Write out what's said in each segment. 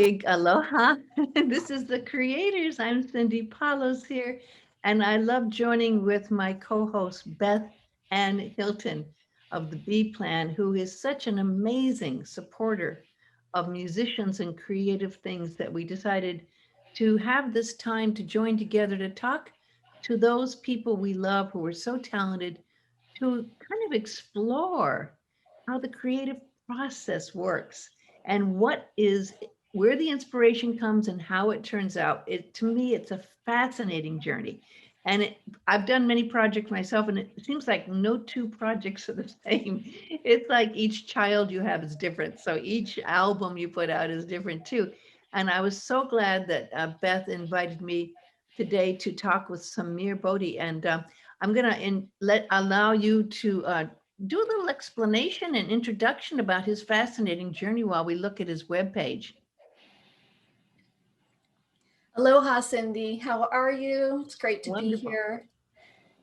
big aloha. This is the creators. I'm Cindy Palos here, and I love joining with my co-host Beth Ann Hilton of the B Plan, who is such an amazing supporter of musicians and creative things that we decided to have this time to join together to talk to those people we love who are so talented to kind of explore how the creative process works and what is where the inspiration comes and how it turns out. It to me, it's a fascinating journey. And I've done many projects myself, and it seems like no two projects are the same. It's like each child you have is different. So each album you put out is different too. And I was so glad that Beth invited me today to talk with Samir Bodhi. And I'm going to allow you to do a little explanation and introduction about his fascinating journey while we look at his webpage. Aloha, Cindy. How are you? It's great to be Wonderful. here.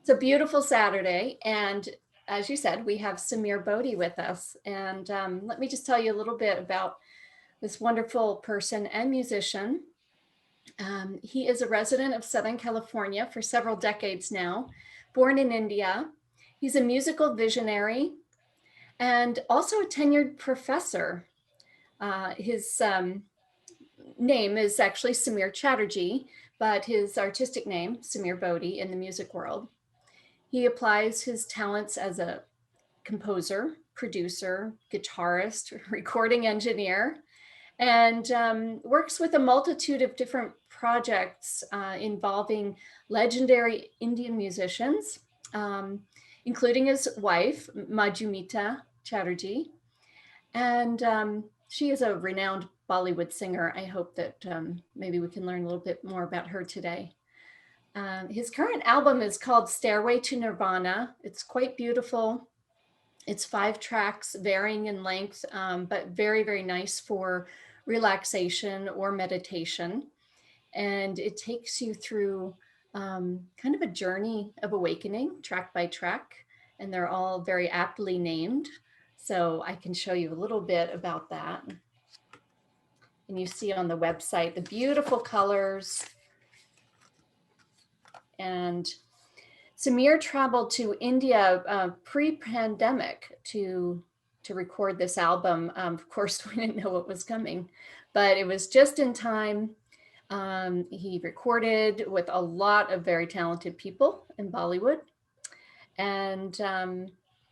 It's a beautiful Saturday. And as you said, we have Samir Bodhi with us. And let me just tell you a little bit about this wonderful person and musician. He is a resident of Southern California for several decades now, born in India. He's a musical visionary and also a tenured professor. His name is actually Samir Chatterjee, but his artistic name, Samir Bodhi, in the music world. He applies his talents as a composer, producer, guitarist, recording engineer, and works with a multitude of different projects involving legendary Indian musicians, including his wife, Madhumita Chatterjee. And she is a renowned Bollywood singer. I hope that maybe we can learn a little bit more about her today. His current album is called Stairway to Nirvana. It's quite beautiful. It's 5 tracks, varying in length, but very, very nice for relaxation or meditation. And it takes you through kind of a journey of awakening, track by track. And they're all very aptly named. So I can show you a little bit about that. And you see on the website the beautiful colors. And Samir traveled to India pre-pandemic to record this album. Of course, we didn't know what was coming, but it was just in time. He recorded with a lot of very talented people in Bollywood and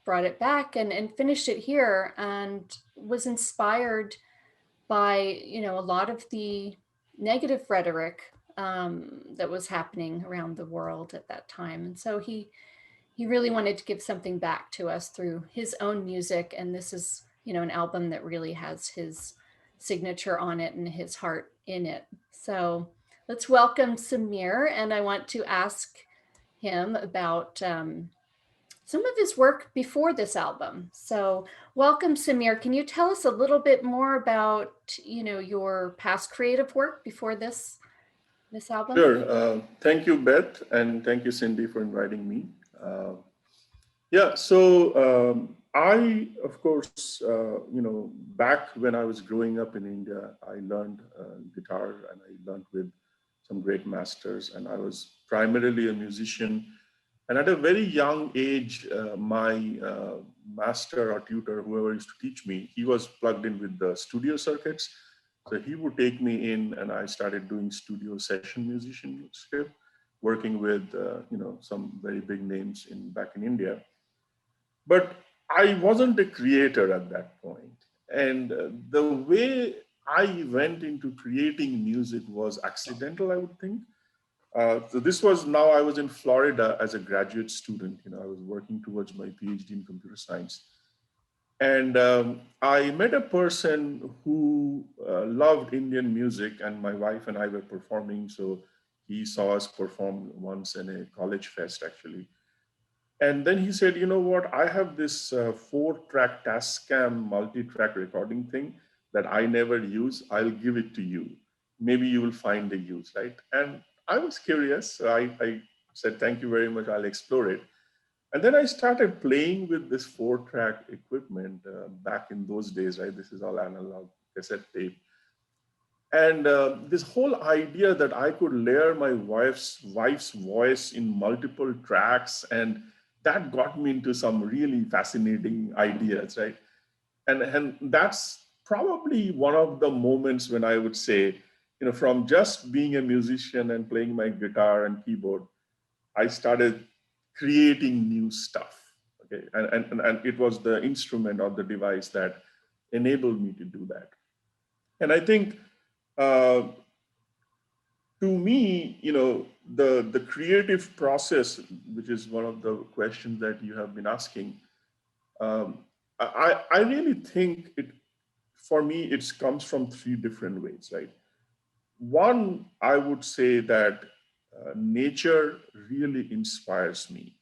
brought it back and finished it here, and was inspired by, a lot of the negative rhetoric that was happening around the world at that time. And so he really wanted to give something back to us through his own music. And this is, an album that really has his signature on it and his heart in it. So let's welcome Samir. And I want to ask him about some of his work before this album. So welcome, Samir. Can you tell us a little bit more about, your past creative work before this album? Sure. Thank you, Beth, and thank you, Cindy, for inviting me. Yeah, so I, of course, back when I was growing up in India, I learned guitar and I learned with some great masters, and I was primarily a musician. And at a very young age, my master or tutor, whoever used to teach me, he was plugged in with the studio circuits. So he would take me in, and I started doing studio session musicianship, working with some very big names back in India. But I wasn't a creator at that point. And the way I went into creating music was accidental, I would think. So this was now I was in Florida as a graduate student. I was working towards my PhD in computer science. And I met a person who loved Indian music, and my wife and I were performing. So he saw us perform once in a college fest, actually. And then he said, you know what, I have this 4-track Tascam multi-track recording thing that I never use. I'll give it to you. Maybe you will find a use, right? And I was curious. So I said, thank you very much. I'll explore it. And then I started playing with this 4-track equipment back in those days, right? This is all analog cassette tape. And this whole idea that I could layer my wife's voice in multiple tracks, and that got me into some really fascinating ideas, right? And that's probably one of the moments when I would say, from just being a musician and playing my guitar and keyboard, I started creating new stuff. Okay, and it was the instrument or the device that enabled me to do that. And I think, uh, to me, the creative process, which is one of the questions that you have been asking, um, I really think for me, it comes from three different ways, right? One, I would say that nature really inspires me.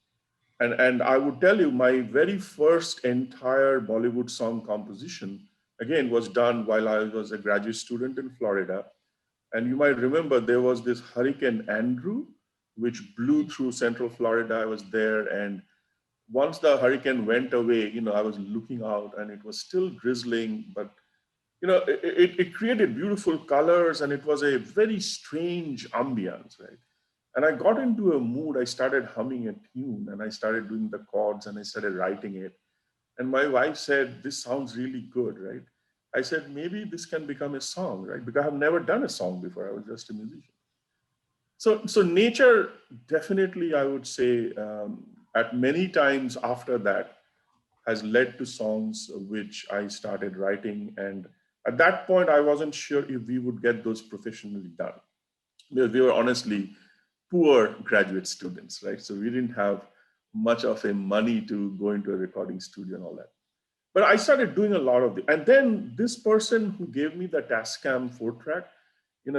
And I would tell you, my very first entire Bollywood song composition, again, was done while I was a graduate student in Florida. And you might remember there was this Hurricane Andrew, which blew through Central Florida. I was there. And once the hurricane went away, I was looking out and it was still drizzling, but it created beautiful colors and it was a very strange ambience, right? And I got into a mood. I started humming a tune and I started doing the chords and I started writing it. And my wife said, "This sounds really good," right? I said, "Maybe this can become a song," right? Because I've never done a song before. I was just a musician. So nature definitely, I would say, at many times after that, has led to songs which I started writing. And at that point, I wasn't sure if we would get those professionally done. Because we were honestly poor graduate students, right? So we didn't have much of a money to go into a recording studio and all that. But I started doing a lot of it. And then this person who gave me the Tascam 4-track,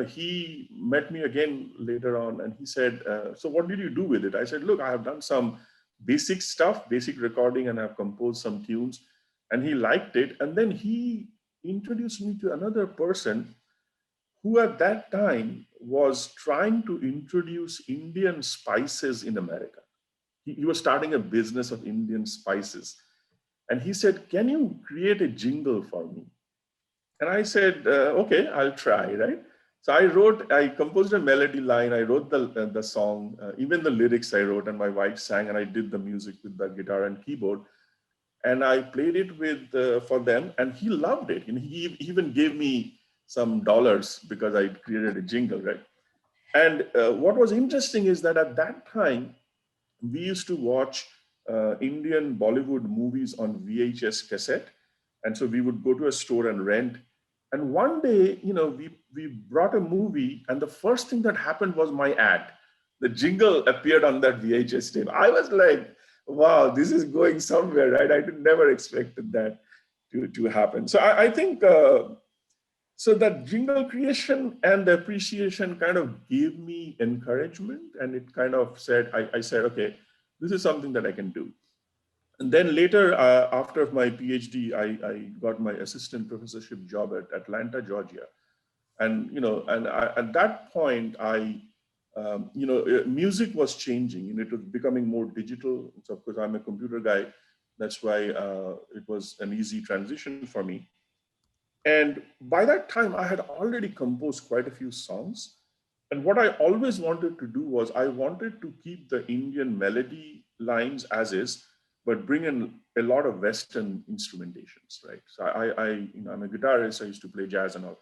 he met me again later on and he said, "So what did you do with it?" I said, "Look, I have done some basic stuff, basic recording, and I've composed some tunes." And he liked it. And then he introduced me to another person who at that time was trying to introduce Indian spices in America. He was starting a business of Indian spices. And he said, "Can you create a jingle for me?" And I said, "Okay, I'll try," right? So I composed a melody line. I wrote the song, even the lyrics I wrote, and my wife sang, and I did the music with the guitar and keyboard. And I played it for them, and he loved it. And he even gave me some dollars because I created a jingle, right? And what was interesting is that at that time, we used to watch Indian Bollywood movies on VHS cassette. And so we would go to a store and rent. And one day, we brought a movie, and the first thing that happened was my ad. The jingle appeared on that VHS tape. I was like, wow, this is going somewhere, right? I never expected that to happen. So I think so that jingle creation and the appreciation kind of gave me encouragement, and it kind of said, I said, okay, this is something that I can do. And then later, after my PhD, I got my assistant professorship job at Atlanta, Georgia. And, at that point, music was changing and it was becoming more digital. So of course, I'm a computer guy. That's why it was an easy transition for me. And by that time, I had already composed quite a few songs. And what I always wanted to do was I wanted to keep the Indian melody lines as is, but bring in a lot of Western instrumentations, right? So I'm a guitarist. I used to play jazz and all.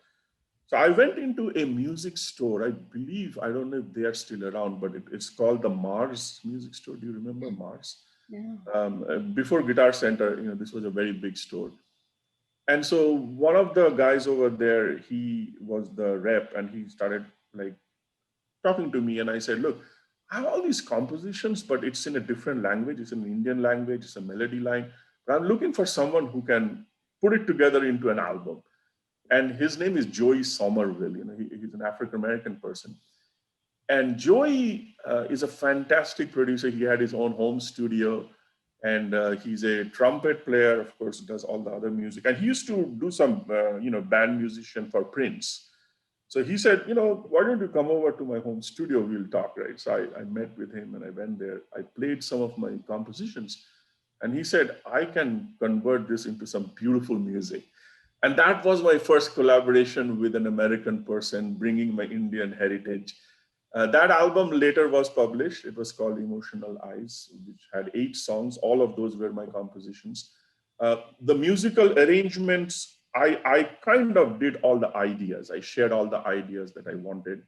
So I went into a music store. I believe, I don't know if they are still around, but it's called the Mars Music Store. Do you remember Mars? Yeah. Before Guitar Center, this was a very big store. And so one of the guys over there, he was the rep, and he started like talking to me. And I said, "Look, I have all these compositions, but it's in a different language. It's an Indian language. It's a melody line. But I'm looking for someone who can put it together into an album." And his name is Joey Somerville. He's an African American person. And Joey is a fantastic producer. He had his own home studio, and he's a trumpet player. Of course, does all the other music. And he used to do some, band musician for Prince. So he said, "Why don't you come over to my home studio? We'll talk," right? So I met with him and I went there. I played some of my compositions, and he said, "I can convert this into some beautiful music." And that was my first collaboration with an American person, bringing my Indian heritage. That album later was published. It was called Emotional Eyes, which had 8 songs. All of those were my compositions. The musical arrangements, I kind of did all the ideas. I shared all the ideas that I wanted.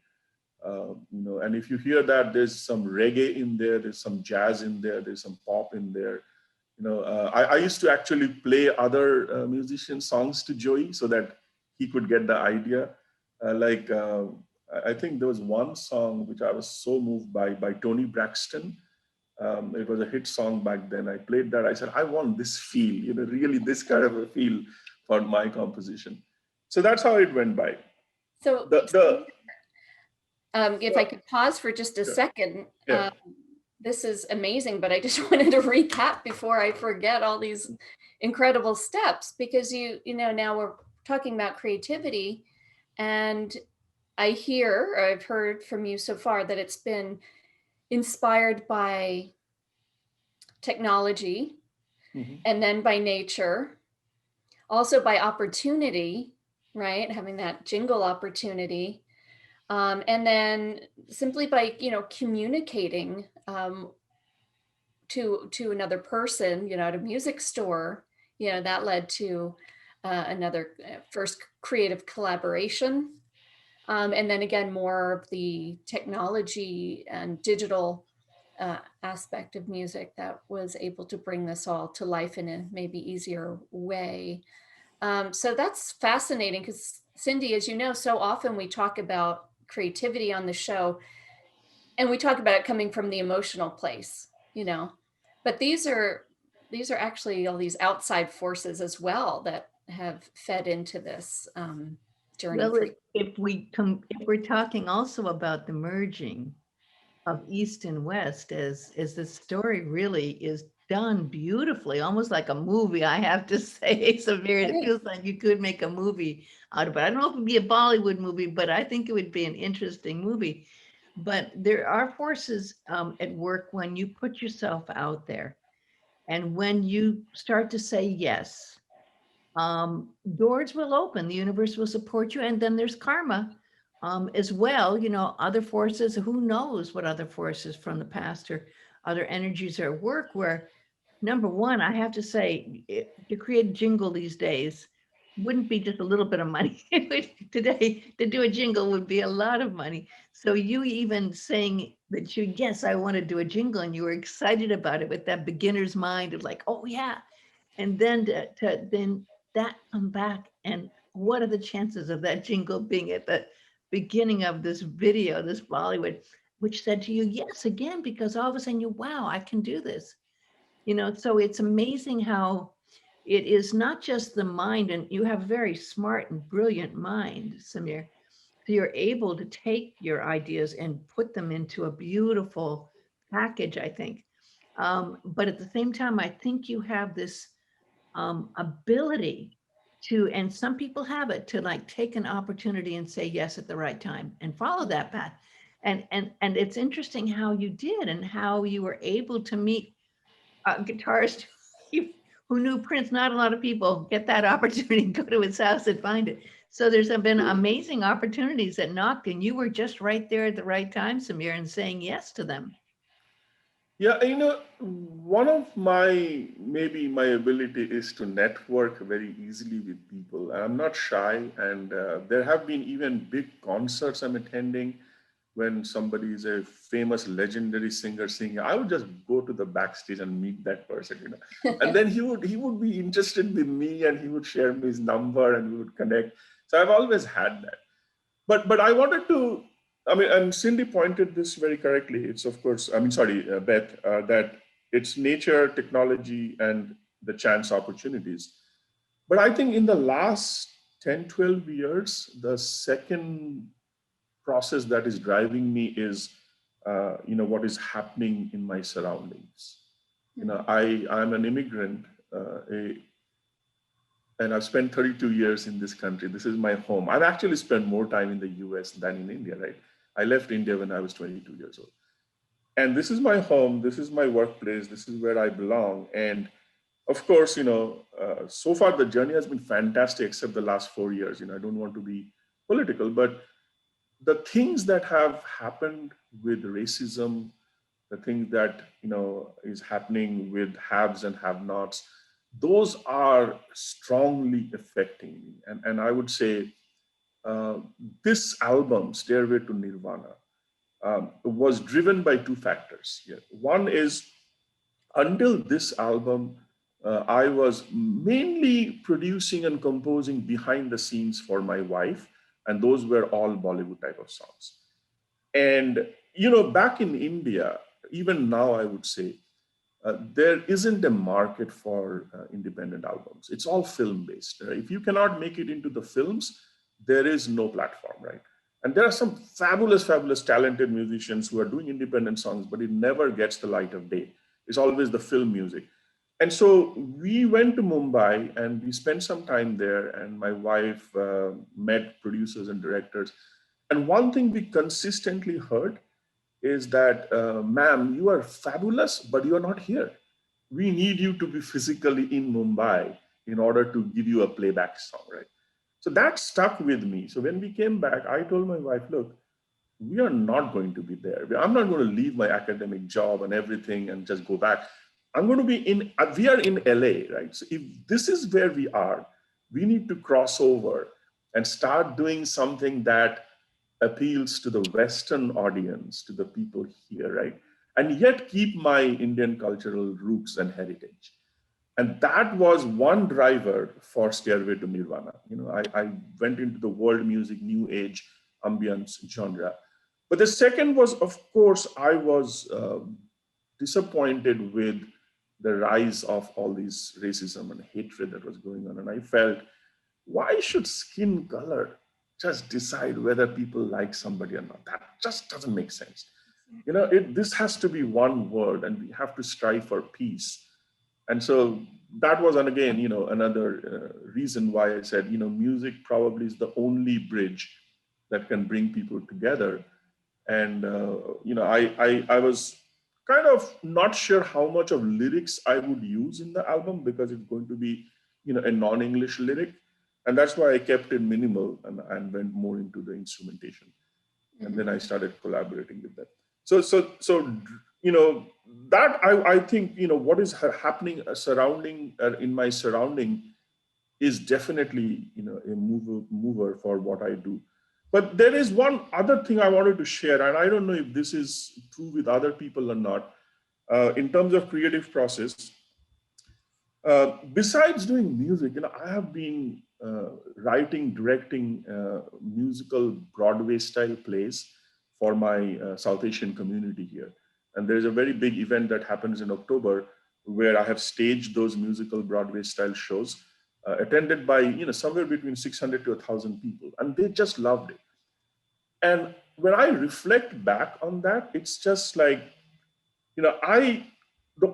And if you hear that, there's some reggae in there, there's some jazz in there, there's some pop in there. I used to actually play other musicians' songs to Joey so that he could get the idea. I think there was one song which I was so moved by Tony Braxton. It was a hit song back then. I played that. I said, I want this feel, really this kind of a feel for my composition. So that's how it went by. So if I could pause for just a second, Yeah. this is amazing, but I just wanted to recap before I forget all these incredible steps, because now we're talking about creativity, and I've heard from you so far that it's been inspired by technology, and then by nature, also by opportunity, right? Having that jingle opportunity. And then simply by, communicating to another person, at a music store, that led to another first creative collaboration. And then again, more of the technology and digital aspect of music that was able to bring this all to life in a maybe easier way. So that's fascinating, because Cindy, as you know, so often we talk about creativity on the show, and we talk about it coming from the emotional place, but these are actually all these outside forces as well that have fed into this journey. Well, if we're talking also about the merging of East and West, as the story really is done beautifully, almost like a movie, I have to say, Samir. It feels like you could make a movie out of it. I don't know if it would be a Bollywood movie, but I think it would be an interesting movie. But there are forces at work when you put yourself out there, and when you start to say yes, doors will open, the universe will support you, and then there's karma as well. Other forces, who knows what other forces from the past or other energies are at work, where number one, I have to say, to create a jingle these days wouldn't be just a little bit of money. Today, to do a jingle would be a lot of money. So you even saying that yes, I want to do a jingle, and you were excited about it with that beginner's mind of like, oh yeah. And then then that come back, and what are the chances of that jingle being at the beginning of this video, this Bollywood, which said to you yes again, because all of a sudden wow, I can do this. So it's amazing how it is not just the mind, and you have a very smart and brilliant mind, Samir. So you're able to take your ideas and put them into a beautiful package, I think. But at the same time, I think you have this ability to, and some people have it, to like take an opportunity and say yes at the right time and follow that path. And it's interesting how you did, and how you were able to meet guitarist who knew Prince. Not a lot of people get that opportunity and go to his house and find it. So there's been amazing opportunities that knocked, and you were just right there at the right time, Samir, and saying yes to them. Yeah, one of maybe my ability is to network very easily with people. I'm not shy, and there have been even big concerts I'm attending when somebody is a famous, legendary singer singing. I would just go to the backstage and meet that person, and then he would be interested with me, and he would share me his number, and we would connect. So I've always had that. But I wanted to, and Cindy pointed this very correctly. It's of course, Beth, that it's nature, technology, and the chance opportunities. But I think in the last 10, 12 years, the second process that is driving me is, what is happening in my surroundings. I'm an immigrant, and I've spent 32 years in this country. This is my home. I've actually spent more time in the US than in India, right? I left India when I was 22 years old. And this is my home. This is my workplace. This is where I belong. And of course, so far the journey has been fantastic, except the last 4 years. I don't want to be political, but the things that have happened with racism, the things that is happening with haves and have-nots, those are strongly affecting me. And I would say uh, this album, Stairway to Nirvana, was driven by two factors. Yeah. One is, until this album, I was mainly producing and composing behind the scenes for my wife, and those were all Bollywood type of songs. And back in India, even now, I would say there isn't a market for independent albums. It's all film based. If you cannot make it into the films, there is no platform, right? And there are some fabulous, fabulous, talented musicians who are doing independent songs, but it never gets the light of day. It's always the film music. And so we went to Mumbai and we spent some time there, and my wife met producers and directors. And one thing we consistently heard is that, ma'am, you are fabulous, but you are not here. We need you to be physically in Mumbai in order to give you a playback song, right? So that stuck with me. So when we came back, I told my wife, look, we are not going to be there. I'm not going to leave my academic job and everything and just go back. I'm going to be we are in LA, right? So if this is where we are, we need to cross over and start doing something that appeals to the Western audience, to the people here, right? And yet keep my Indian cultural roots and heritage. And that was one driver for Stairway to Nirvana. I went into the world music, new age, ambience genre. But the second was, of course, I was disappointed with the rise of all this racism and hatred that was going on. And I felt, why should skin color just decide whether people like somebody or not? That just doesn't make sense. This has to be one world, and we have to strive for peace. And so that was, and again, another reason why I said, music probably is the only bridge that can bring people together. And I was kind of not sure how much of lyrics I would use in the album, because it's going to be a non-English lyric, and that's why I kept it minimal and went more into the instrumentation. And then I started collaborating with them. So that I think what is happening surrounding in my surrounding is definitely a mover for what I do. But there is one other thing I wanted to share, and I don't know if this is true with other people or not. In terms of creative process, besides doing music, I have been writing, directing musical Broadway style plays for my South Asian community here. And there's a very big event that happens in October where I have staged those musical Broadway style shows, attended by somewhere between 600 to 1,000 people, and they just loved it. And when I reflect back on that, it's just like, the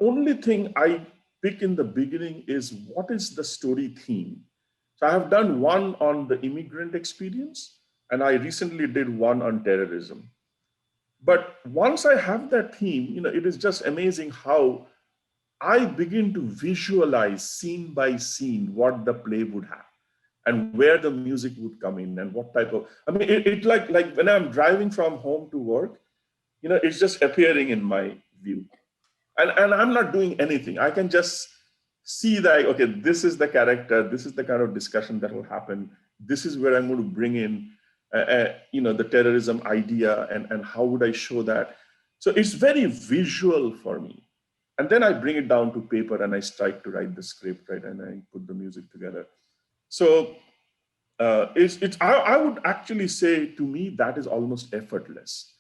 only thing I pick in the beginning is, what is the story theme? So I have done one on the immigrant experience, and I recently did one on terrorism. But once I have that theme, it is just amazing how I begin to visualize scene by scene what the play would have, and where the music would come in, and what type of, it like when I'm driving from home to work, it's just appearing in my view. And I'm not doing anything. I can just see that, okay, this is the character, this is the kind of discussion that will happen. This is where I'm going to bring in, the terrorism idea, and how would I show that? So it's very visual for me. And then I bring it down to paper and I start to write the script, right? And I put the music together. So I would actually say, to me, that is almost effortless,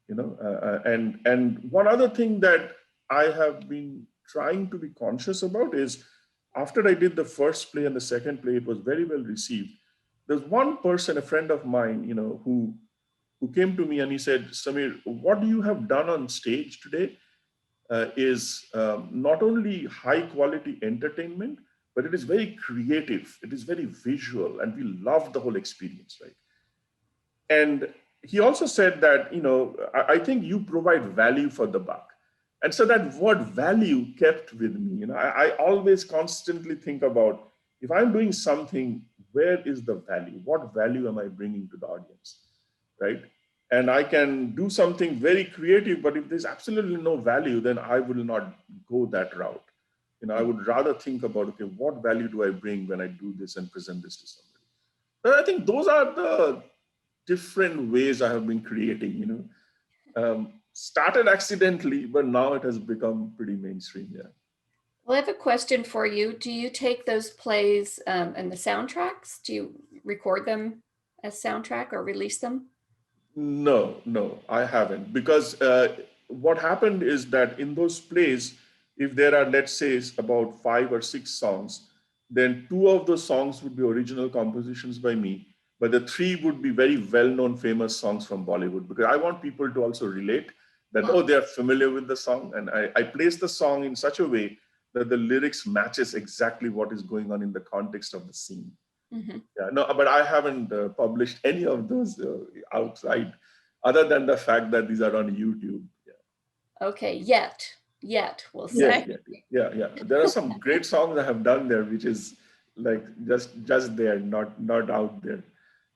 and one other thing that I have been trying to be conscious about is, after I did the first play and the second play, it was very well received. There's one person, a friend of mine, who came to me and he said, Samir, what you have done on stage today is not only high quality entertainment, but it is very creative. It is very visual, and we love the whole experience, right? And he also said that, I think you provide value for the buck. And so that what value kept with me. I always constantly think about, if I'm doing something, where is the value? What value am I bringing to the audience, right? And I can do something very creative, but if there's absolutely no value, then I will not go that route. I would rather think about, okay, what value do I bring when I do this and present this to somebody? And I think those are the different ways I have been creating, started accidentally, but now it has become pretty mainstream. Yeah. Well, I have a question for you. Do you take those plays and the soundtracks? Do you record them as soundtrack or release them? No, I haven't. Because what happened is that in those plays, if there are, let's say, about 5 or 6 songs, then 2 of those songs would be original compositions by me, but the 3 would be very well-known, famous songs from Bollywood, because I want people to also relate that, oh, they are familiar with the song. And I place the song in such a way that the lyrics matches exactly what is going on in the context of the scene. Mm-hmm. Yeah, no, but I haven't published any of those outside, other than the fact that these are on YouTube. Yeah. Okay, yet we'll Yes, say. yeah. There are some great songs I have done there, which is like just there, not out there.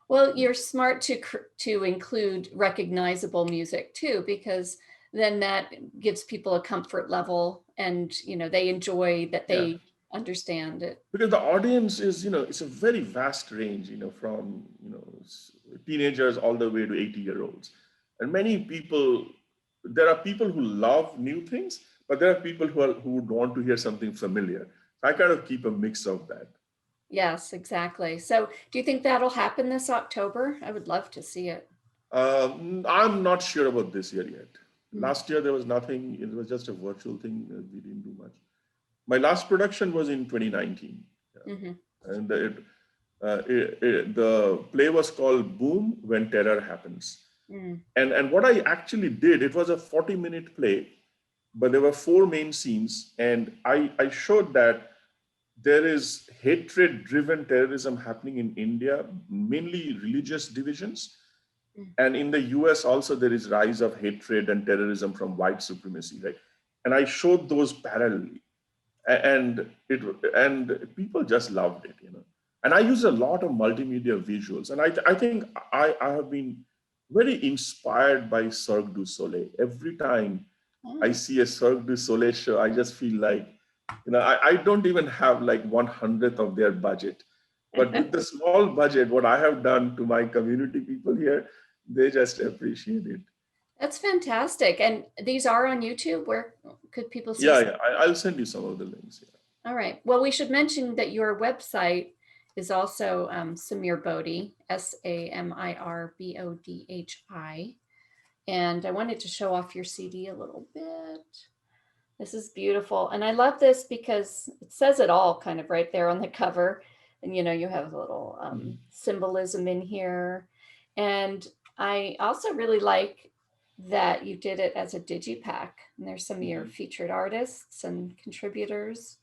Well, you're smart to include recognizable music too, because then that gives people a comfort level, and they enjoy that, Yeah, they understand it. because the audience is, it's a very vast range, from teenagers all the way to 80-year-olds, and many people. There are people who love new things, but there are people who would want to hear something familiar. So I kind of keep a mix of that. Yes, exactly. So, do you think that'll happen this October? I would love to see it. I'm not sure about this year yet. Mm. Last year there was nothing. It was just a virtual thing. We didn't do much. My last production was in 2019, yeah. Mm-hmm. And the play was called Boom When Terror Happens. Mm. And what I actually did, it was a 40-minute play, but there were 4 main scenes, and I showed that there is hatred-driven terrorism happening in India, mainly religious divisions. Mm. And in the US also, there is rise of hatred and terrorism from white supremacy, right? And I showed those parallelly, and people just loved it. And I use a lot of multimedia visuals, and I think I have been very inspired by Cirque du Soleil. Every time I Oh. see a Cirque du Soleil show, I just feel like, I don't even have like 1/100th of their budget. But with the small budget, what I have done to my community people here, they just appreciate it. That's fantastic. And these are on YouTube. Where could people see? Yeah. I'll send you some of the links. Yeah. All right. Well, we should mention that your website is also Samir Bodhi, SAMIRBODHI. And I wanted to show off your CD a little bit. This is beautiful. And I love this because it says it all kind of right there on the cover. And you have a little symbolism in here. And I also really like that you did it as a digipack. And there's some of your featured artists and contributors.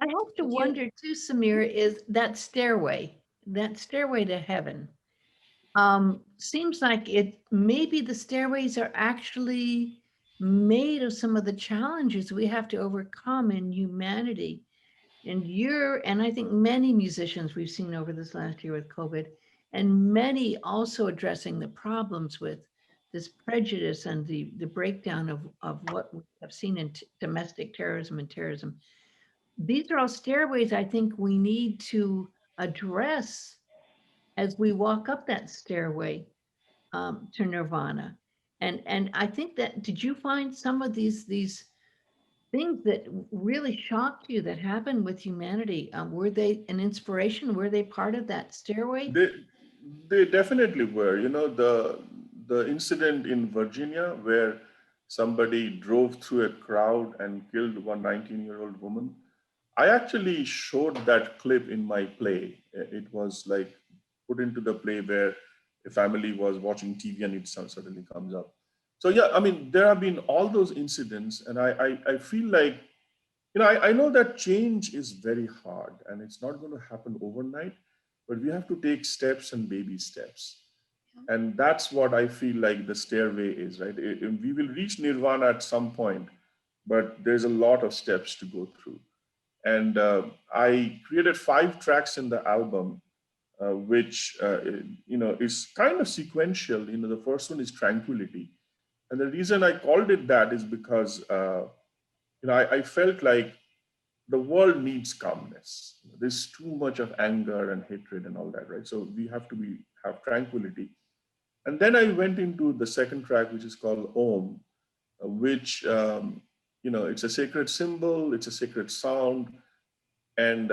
I have to Did you- wonder too, Samir, is that stairway to heaven. Seems like it, maybe the stairways are actually made of some of the challenges we have to overcome in humanity. And I think many musicians we've seen over this last year with COVID, and many also addressing the problems with this prejudice and the breakdown of what we have seen in domestic terrorism and terrorism. These are all stairways I think we need to address as we walk up that stairway to nirvana. And I think that, did you find some of these things that really shocked you that happened with humanity? Were they an inspiration? Were they part of that stairway? They definitely were. The incident in Virginia where somebody drove through a crowd and killed one 19-year-old woman. I actually showed that clip in my play. It was like put into the play where a family was watching TV and it suddenly comes up. So yeah, I mean, there have been all those incidents, and I feel like, I know that change is very hard and it's not going to happen overnight, but we have to take steps and baby steps. And that's what I feel like the stairway is, right? We will reach nirvana at some point, but there's a lot of steps to go through. And I created 5 tracks in the album, which is kind of sequential. The first one is Tranquility, and the reason I called it that is because I felt like the world needs calmness. There's too much of anger and hatred and all that, right? So we have to have tranquility. And then I went into the second track, which is called Om, which it's a sacred symbol, it's a sacred sound. And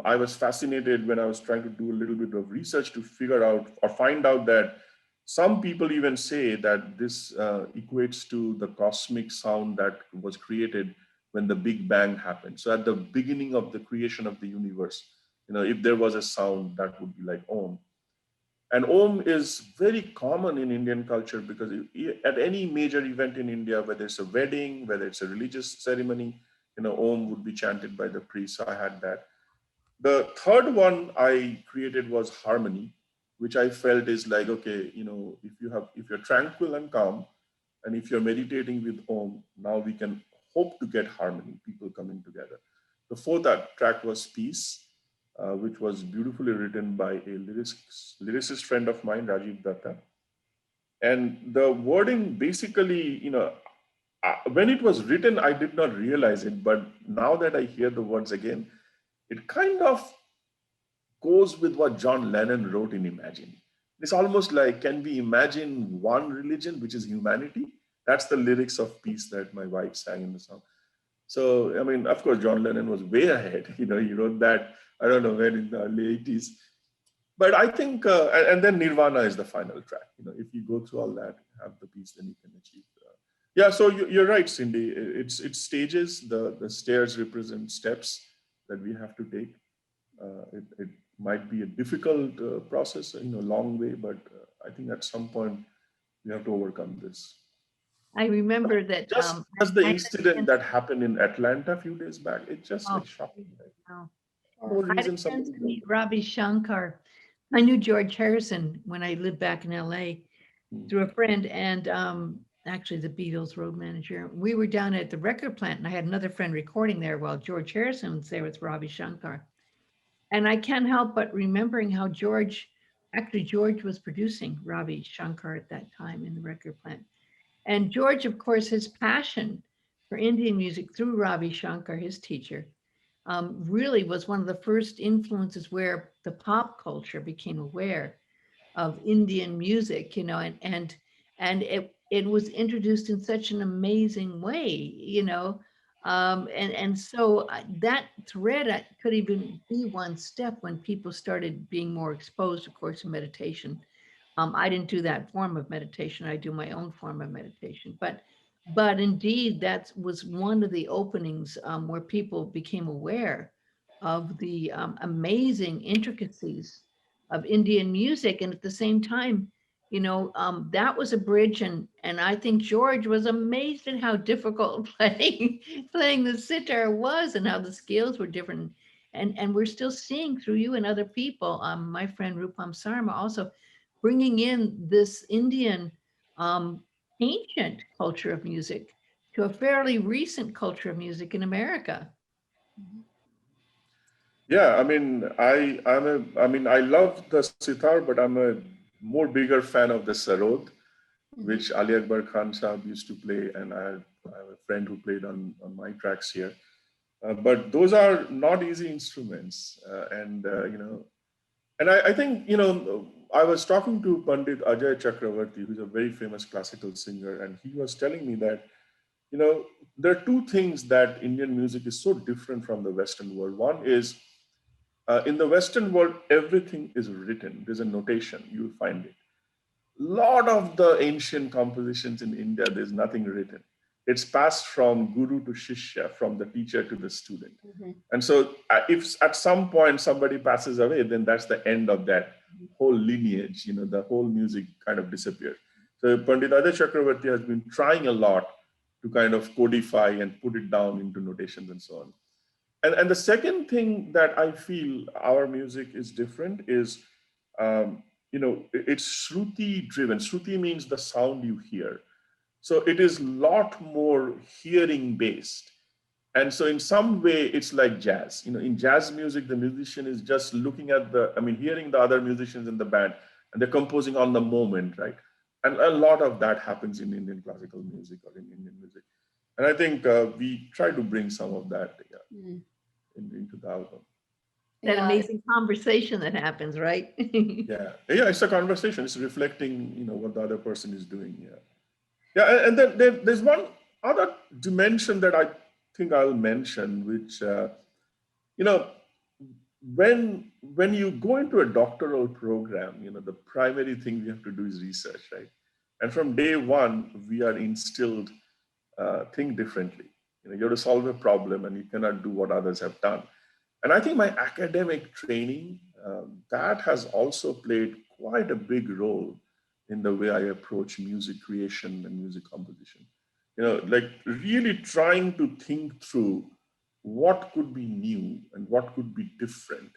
I was fascinated when I was trying to do a little bit of research to figure out or find out that some people even say that this equates to the cosmic sound that was created when the Big Bang happened. So at the beginning of the creation of the universe, if there was a sound, that would be like Om. And Om is very common in Indian culture because at any major event in India, whether it's a wedding, whether it's a religious ceremony, Om would be chanted by the priest. So I had that. The third one I created was Harmony, which I felt is like, okay, if you're tranquil and calm, and if you're meditating with Om, now we can hope to get harmony, people coming together. The fourth track was Peace, which was beautifully written by a lyricist friend of mine, Rajiv Datta. And the wording basically, when it was written, I did not realize it, but now that I hear the words again, it kind of goes with what John Lennon wrote in Imagine. It's almost like, can we imagine one religion, which is humanity? That's the lyrics of Peace that my wife sang in the song. So, I mean, of course, John Lennon was way ahead. He wrote that, I don't know when, in the early 80s. But I think, and then Nirvana is the final track. If you go through all that, have the peace, then you can achieve. Yeah, so you're right, Cindy. It's stages. The stairs represent steps that we have to take. It might be a difficult process, long way, but I think at some point we have to overcome this. I remember that. Just the incident that happened in Atlanta a few days back, it just like shocking. Wow. No I had reason a chance somebody. to meet Ravi Shankar. I knew George Harrison when I lived back in LA through a friend, and actually the Beatles road manager. We were down at the record plant, and I had another friend recording there while George Harrison was there with Ravi Shankar. And I can't help but remembering how George was producing Ravi Shankar at that time in the record plant. And George, of course, his passion for Indian music through Ravi Shankar, his teacher, really was one of the first influences where the pop culture became aware of Indian music, and it was introduced in such an amazing way, and so that thread could even be one step when people started being more exposed, of course, to meditation. I didn't do that form of meditation. I do my own form of meditation, but indeed that was one of the openings where people became aware of the amazing intricacies of Indian music. And at the same time, that was a bridge. And I think George was amazed at how difficult playing the sitar was and how the scales were different. And we're still seeing through you and other people, my friend Rupam Sarma also bringing in this Indian ancient culture of music to a fairly recent culture of music in America. Yeah, I mean, I love the sitar, but I'm a more bigger fan of the sarod, which Ali Akbar Khan Sahab used to play, and I have a friend who played on my tracks here. But those are not easy instruments, and I think I was talking to Pandit Ajay Chakravarti, who's a very famous classical singer, and he was telling me that there are two things that Indian music is so different from the Western world. One is in the Western world, everything is written. There's a notation. You'll find it. Lot of the ancient compositions in India, there's nothing written. It's passed from guru to shishya, from the teacher to the student. And so if at some point somebody passes away, then that's the end of that whole lineage, the whole music kind of disappears. So Pandit Ajay Chakravarti has been trying a lot to kind of codify and put it down into notations and so on. And the second thing that I feel our music is different is it's Shruti driven. Shruti means the sound you hear. So it is a lot more hearing based. And so in some way, it's like jazz. In jazz music, the musician is just looking at hearing the other musicians in the band, and they're composing on the moment, right? And a lot of that happens in Indian classical music or in Indian music. And I think we try to bring some of that into the album. That Yeah. amazing conversation that happens, right? Yeah, it's a conversation. It's reflecting, what the other person is doing. Yeah, and then there's one other dimension that I think I'll mention, which when you go into a doctoral program, the primary thing we have to do is research, right? And from day one, we are instilled think differently. You have to solve a problem, and you cannot do what others have done. And I think my academic training that has also played quite a big role in the way I approach music creation and music composition. Like really trying to think through what could be new and what could be different.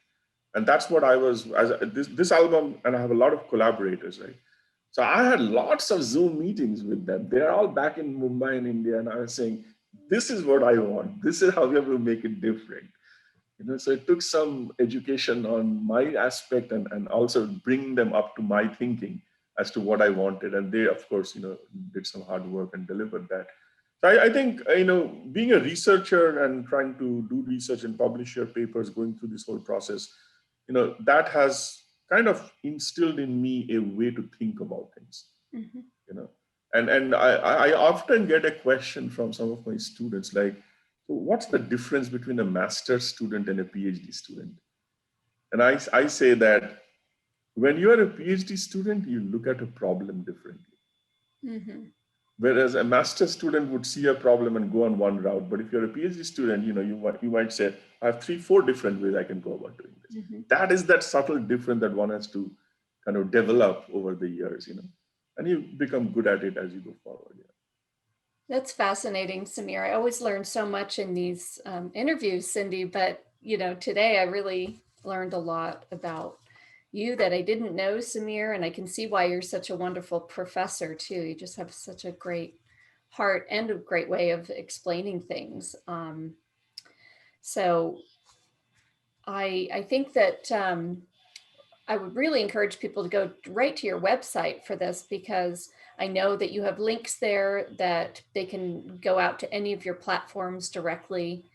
And that's what I was, this album, and I have a lot of collaborators, right? So I had lots of Zoom meetings with them. They're all back in Mumbai in India. And I was saying, this is what I want. This is how we have to make it different. So it took some education on my aspect and also bring them up to my thinking as to what I wanted. And they, of course, did some hard work and delivered that. So I think, being a researcher and trying to do research and publish your papers, going through this whole process, that has kind of instilled in me a way to think about things, and I often get a question from some of my students, like, so what's the difference between a master's student and a PhD student? And I say that when you're a PhD student, you look at a problem differently. Whereas a master's student would see a problem and go on one route. But if you're a PhD student, you might say, I have 3-4 different ways I can go about doing this. That is that subtle difference that one has to kind of develop over the years, and you become good at it as you go forward. Yeah. That's fascinating, Samir. I always learn so much in these interviews, Cindy, but today I really learned a lot about you that I didn't know, Samir, and I can see why you're such a wonderful professor too. You just have such a great heart and a great way of explaining things. So I think that I would really encourage people to go right to your website for this, because I know that you have links there that they can go out to any of your platforms directly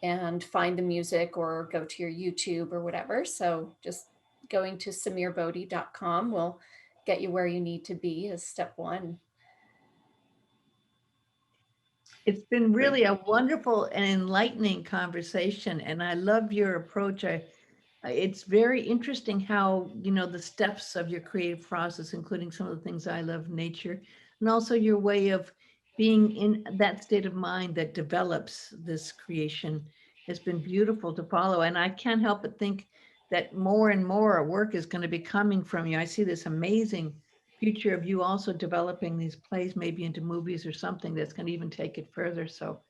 and find the music or go to your YouTube or whatever. So just going to samirbodhi.com will get you where you need to be as step one. It's been really a wonderful and enlightening conversation, and I love your approach. It's very interesting how, the steps of your creative process, including some of the things I love, nature, and also your way of being in that state of mind that develops this creation has been beautiful to follow. And I can't help but think that more and more work is going to be coming from you. I see this amazing future of you also developing these plays, maybe into movies or something that's going to even take it further. So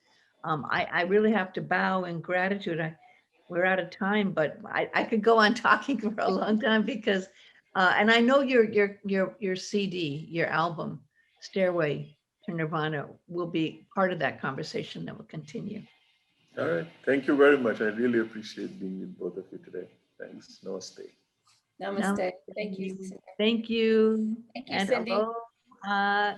I really have to bow in gratitude. We're out of time, but I could go on talking for a long time because, and I know your CD, your album, Stairway to Nirvana, will be part of that conversation that will continue. All right. Thank you very much. I really appreciate being with both of you today. Thanks. Namaste. Namaste. Thank you. Thank you. Thank you, And Cindy. aloha.